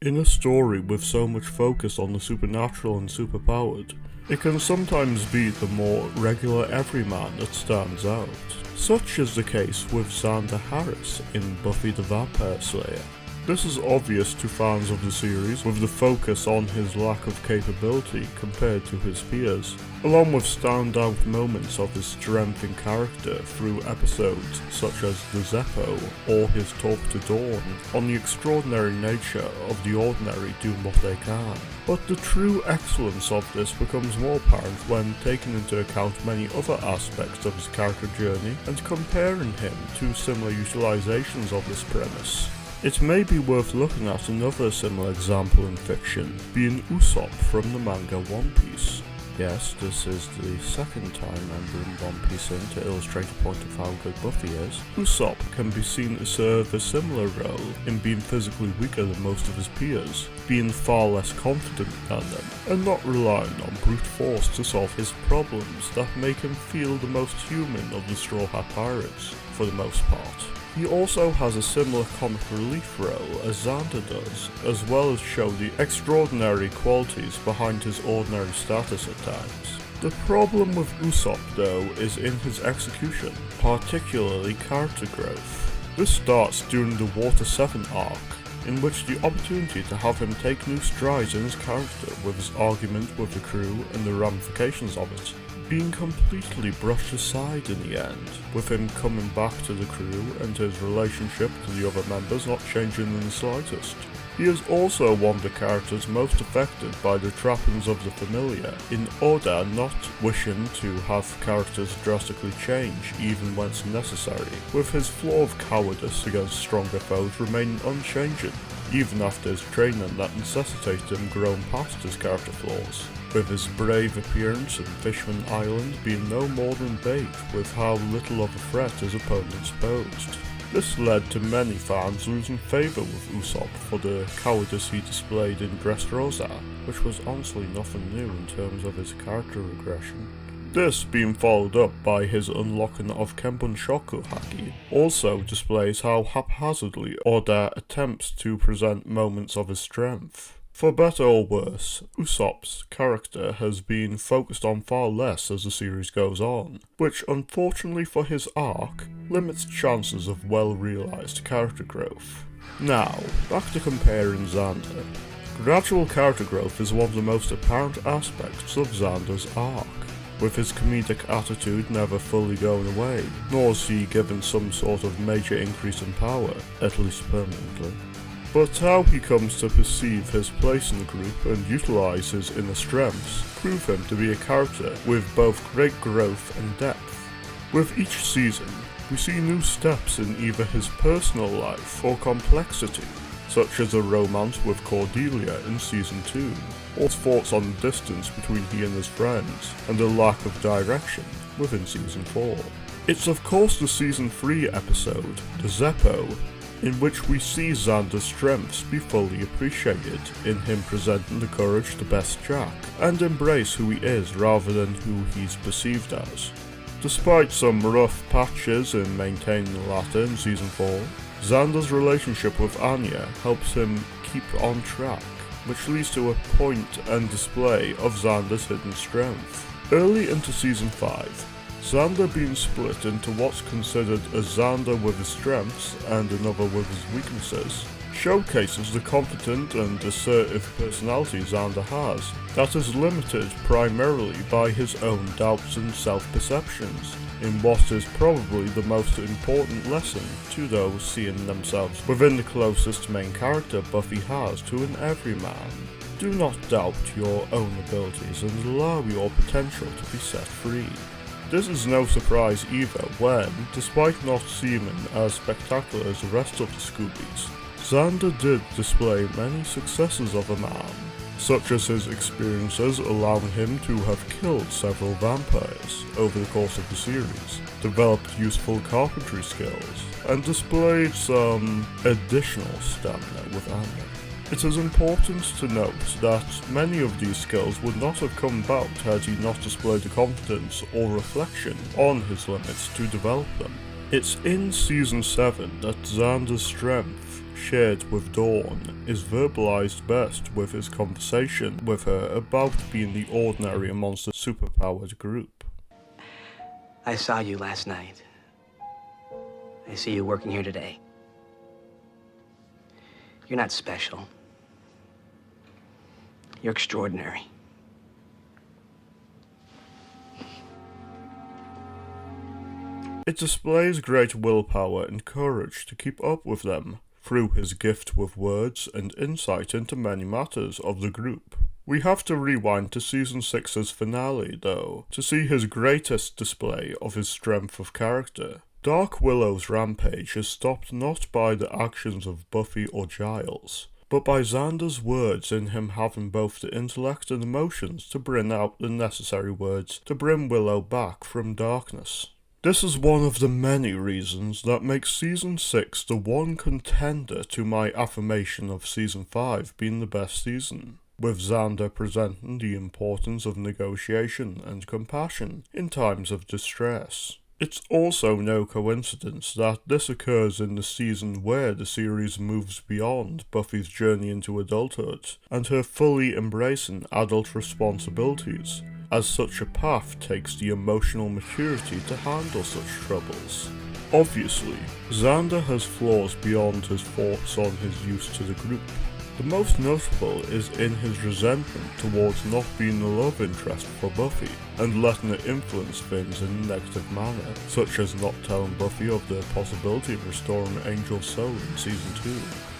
In a story with so much focus on the supernatural and superpowered, it can sometimes be the more regular everyman that stands out. Such is the case with Xander Harris in Buffy the Vampire Slayer. This is obvious to fans of the series with the focus on his lack of capability compared to his peers, along with standout moments of his strength in character through episodes such as The Zeppo or his talk to Dawn on the extraordinary nature of the ordinary doing what they can. But the true excellence of this becomes more apparent when taking into account many other aspects of his character journey and comparing him to similar utilizations of this premise. It may be worth looking at another similar example in fiction, being Usopp from the manga One Piece. Yes, this is the second time I'm bringing One Piece in to illustrate a point of how good Buffy is. Usopp can be seen to serve a similar role in being physically weaker than most of his peers, being far less confident than them, and not relying on brute force to solve his problems that make him feel the most human of the Straw Hat Pirates, for the most part. He also has a similar comic relief role as Xander does, as well as show the extraordinary qualities behind his ordinary status at times. The problem with Usopp though is in his execution, particularly character growth. This starts during the Water 7 arc, in which the opportunity to have him take new strides in his character with his argument with the crew and the ramifications of it, being completely brushed aside in the end, with him coming back to the crew and his relationship to the other members not changing in the slightest. He is also one of the characters most affected by the trappings of the familiar, in order not wishing to have characters drastically change even when it's necessary, with his flaw of cowardice against stronger foes remaining unchanging, even after his training that necessitated him growing past his character flaws, with his brave appearance in Fishman Island being no more than bait with how little of a threat his opponents posed. This led to many fans losing favour with Usopp for the cowardice he displayed in Dressrosa, which was honestly nothing new in terms of his character regression. This being followed up by his unlocking of Kenbun-shoku haki also displays how haphazardly Oda attempts to present moments of his strength. For better or worse, Usopp's character has been focused on far less as the series goes on, which unfortunately for his arc, limits chances of well-realised character growth. Now, back to comparing Xander. Gradual character growth is one of the most apparent aspects of Xander's arc, with his comedic attitude never fully going away, nor is he given some sort of major increase in power, at least permanently. But how he comes to perceive his place in the group and utilise his inner strengths prove him to be a character with both great growth and depth. With each season, we see new steps in either his personal life or complexity, such as a romance with Cordelia in Season 2, or thoughts on the distance between he and his friends, and a lack of direction within Season 4. It's of course the Season 3 episode, The Zeppo, in which we see Xander's strengths be fully appreciated, in him presenting the courage to best Jack, and embrace who he is rather than who he's perceived as. Despite some rough patches in maintaining the latter in Season 4, Xander's relationship with Anya helps him keep on track, which leads to a point and display of Xander's hidden strength. Early into Season 5, Xander being split into what's considered a Xander with his strengths and another with his weaknesses, showcases the confident and assertive personality Xander has, that is limited primarily by his own doubts and self-perceptions, in what is probably the most important lesson to those seeing themselves within the closest main character Buffy has to an everyman. Do not doubt your own abilities and allow your potential to be set free. This is no surprise either when, despite not seeming as spectacular as the rest of the Scoobies, Xander did display many successes of a man, such as his experiences allowing him to have killed several vampires over the course of the series, developed useful carpentry skills, and displayed some additional stamina with Anya. It is important to note that many of these skills would not have come about had he not displayed the confidence or reflection on his limits to develop them. It's in Season 7 that Xander's strength shared with Dawn is verbalized best with his conversation with her about being the ordinary amongst the superpowered group. I saw you last night. I see you working here today. You're not special. You're extraordinary. It displays great willpower and courage to keep up with them, through his gift with words and insight into many matters of the group. We have to rewind to Season 6's finale, though, to see his greatest display of his strength of character. Dark Willow's rampage is stopped not by the actions of Buffy or Giles, but by Xander's words in him having both the intellect and emotions to bring out the necessary words to bring Willow back from darkness. This is one of the many reasons that makes Season 6 the one contender to my affirmation of Season 5 being the best season, with Xander presenting the importance of negotiation and compassion in times of distress. It's also no coincidence that this occurs in the season where the series moves beyond Buffy's journey into adulthood and her fully embracing adult responsibilities, as such a path takes the emotional maturity to handle such troubles. Obviously, Xander has flaws beyond his thoughts on his use to the group. The most notable is in his resentment towards not being the love interest for Buffy, and letting it influence things in a negative manner, such as not telling Buffy of the possibility of restoring Angel's soul in Season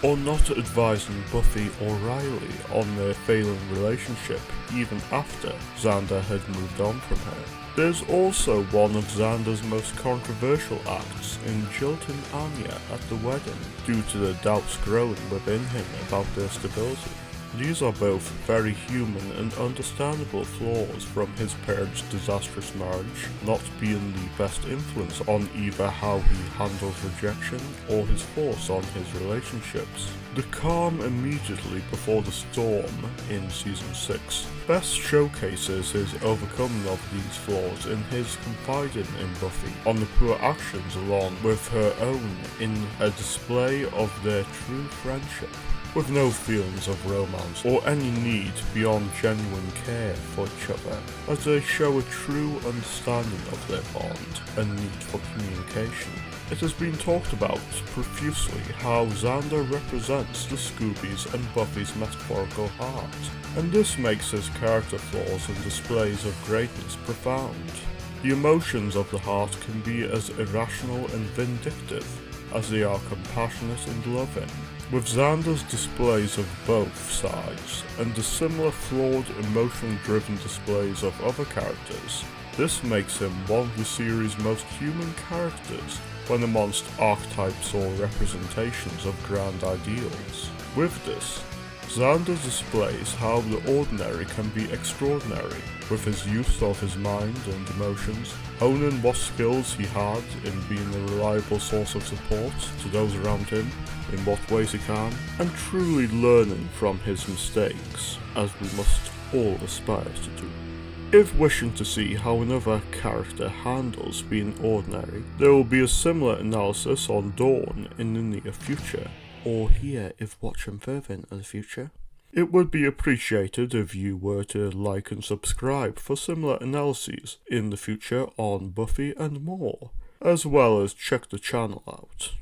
2, or not advising Buffy or Riley on their failing relationship even after Xander had moved on from her. There's also one of Xander's most controversial acts in jilting Anya at the wedding, due to the doubts growing within him about their stability. These are both very human and understandable flaws from his parents' disastrous marriage, not being the best influence on either how he handles rejection or his force on his relationships. The calm immediately before the storm in Season 6 best showcases his overcoming of these flaws in his confiding in Buffy on the poor actions along with her own in a display of their true friendship, with no feelings of romance or any need beyond genuine care for each other, as they show a true understanding of their bond and need for communication. It has been talked about profusely how Xander represents the Scoobies and Buffy's metaphorical heart, and this makes his character flaws and displays of greatness profound. The emotions of the heart can be as irrational and vindictive as they are compassionate and loving, with Xander's displays of both sides, and the similar flawed, emotionally driven displays of other characters. This makes him one of the series' most human characters when amongst archetypes or representations of grand ideals. With this, Xander displays how the ordinary can be extraordinary, with his use of his mind and emotions, honing what skills he had in being a reliable source of support to those around him, in what ways he can, and truly learning from his mistakes, as we must all aspire to do. If wishing to see how another character handles being ordinary, there will be a similar analysis on Dawn in the near future, or here if watching further into the future. It would be appreciated if you were to like and subscribe for similar analyses in the future on Buffy and more, as well as check the channel out.